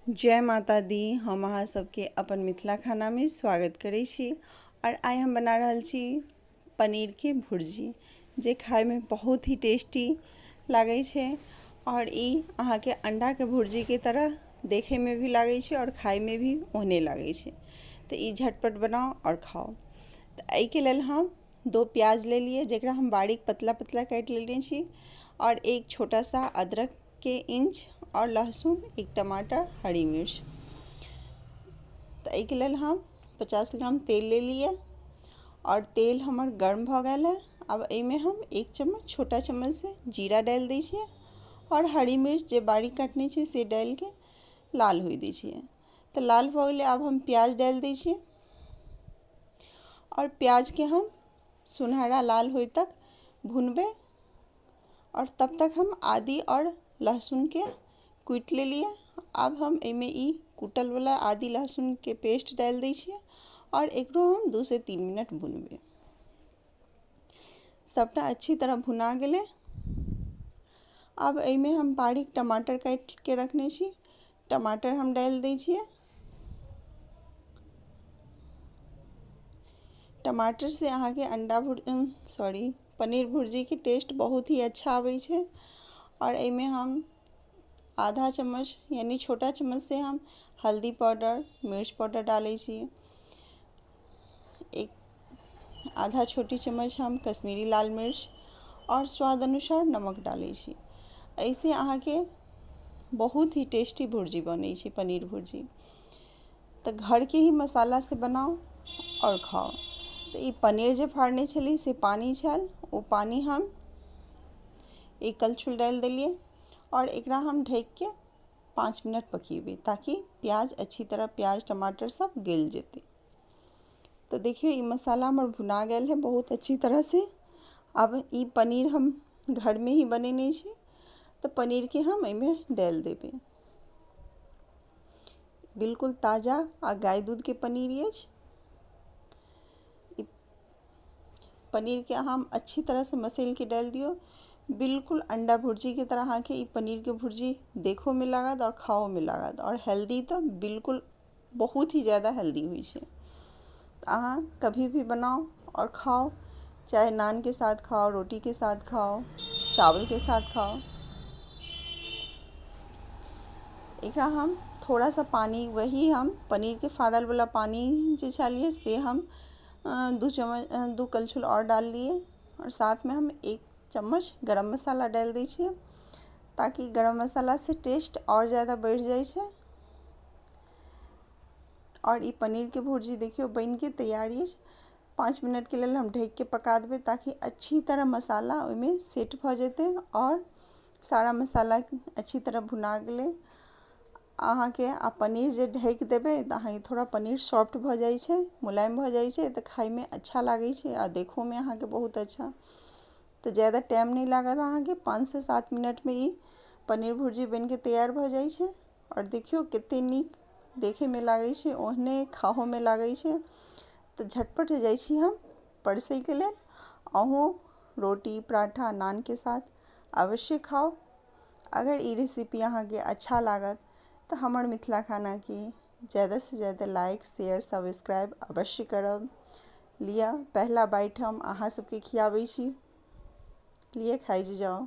जय माता दी। हम अहाँ सबके अपन मिथिला खाना में स्वागत करै छी। और आइ हम बना रहल छी पनीर के भुर्जी, जे खाए में बहुत ही टेस्टी लागै छै। और ई अहाँ के अंडा के भुर्जी के तरह देखे में भी लागै छै और खाए में भी ओहने लागै छै। तो ई झटपट बनाओ और खाओ। तो एहि के लेल हम 2 प्याज ले लिए, जेकरा हम बारीक पतला पतला काट लेने छी, और एक छोटा सा अदरक के इंच, और लहसुन, एक टमाटर, हरी मिर्च। तो एहि के लेल हम 50 ग्राम तेल ले लिए, और तेल हमर गर्म भ गेल है। अब एमे हम 1 चम्मच छोटा चम्मच से जीरा डाल दै छियै, और हरी मिर्च जे बारीक काटने छी से डाल के लाल होय दै छियै। तो लाल भ गेलै। अब हम प्याज डाल दै छियै, और प्याज के हम सुनहरा लाल होय तक भूनबे। और तब तक हम आदि और लहसुन के कूट ले लिए। अब हम एमे ई कूटल वाला आदि लहसुन के पेस्ट डाल दै छियै, और एकरो हम 2 से 3 मिनट भूनबे। सबटा अच्छी तरह भुना गेले। अब एमे हम बारीक टमाटर काट के रखने छी, टमाटर हम डाल दै छियै। टमाटर से अहाँ के पनीर भुर्जी के टेस्ट बहुत ही अच्छा आबै छै। और एमे हम आधा चम्मच यानी छोटा चम्मच से हम हल्दी पाउडर, मिर्च पाउडर डालै छी। एक आधा छोटी चम्मच हम कश्मीरी लाल मिर्च और स्वाद अनुसार नमक डालै छी। ऐसे अहाँ के बहुत ही टेस्टी भुर्जी बनै छै पनीर भुर्जी। तो घर के ही मसाला से बनाओ और खाओ। तो ई पनीर जे फाड़ने छली से पानी छल, ओ पानी हम एक कलछुल डाल देलिए, और एकरा हम ढक के 5 मिनट पकेबे, ताकि प्याज अच्छी तरह, प्याज टमाटर सब गल जेते। तो देखियो ई मसाला हमर भुना गेल है बहुत अच्छी तरह से। अब ई पनीर हम घर में ही बनेने छी, तो पनीर के हम एमे डाल देबे। बिल्कुल ताजा आ गाय दूध के पनीर ये। पनीर के हम अच्छी तरह से मसल के डाल दियो। बिल्कुल अंडा भुर्जी की तरह अहाँ के ई पनीर के भुर्जी देखो में लागत और खाओ में लागत। और हेल्दी तो बिल्कुल बहुत ही ज़्यादा हेल्दी हुई छै। अहाँ कभी भी बनाओ और खाओ, चाहे नान के साथ खाओ, रोटी के साथ खाओ, चावल के साथ खाओ। एकरा हम थोड़ा सा पानी, वही हम पनीर के फाड़ल वाला पानी जे छलिए से हम 2 कलछुल और डाल लिए। और साथ में हम 1 चम्मच गरम मसाला डाल दै छियै, ताकि गरम मसाला से टेस्ट और ज़्यादा बढ़ जाए छै। और ई पनीर के भुर्जी देखियो बन के तैयार है। 5 मिनट के लिए हम ढक के पका देबे, ताकि अच्छी तरह मसाला ओइमे सेट भ जेते और सारा मसाला अच्छी तरह भुना गेले। अहाँ के आ पनीर जे ढक देबे त अहाँ के थोड़ा पनीर सॉफ्ट भ जाए छै, मुलायम भ जाए छै, तो खाए में अच्छा लागे छै और देखो में अहाँ के बहुत अच्छा। तो ज़्यादा टाइम नहीं लागत अहाँ के, 5 से 7 मिनट में ई पनीर भुर्जी बन के तैयार भ जाए छै। और देखियो कते नीक देखे में लागे छै, ओहने खाहो में लागे छै। तो झटपट जाए छी हम परसे के लेल। अहूँ रोटी, पराठा, नान के साथ अवश्य खाओ। अगर ई रेसिपी अहाँ के अच्छा लागत तो हमर मिथिला खाना की ज़्यादा से ज़्यादा लाइक, शेयर, सब्सक्राइब अवश्य करब। लिया पहला बाइट हम अहाँ सबके खियाबै छी, लिए खाइ जाओ।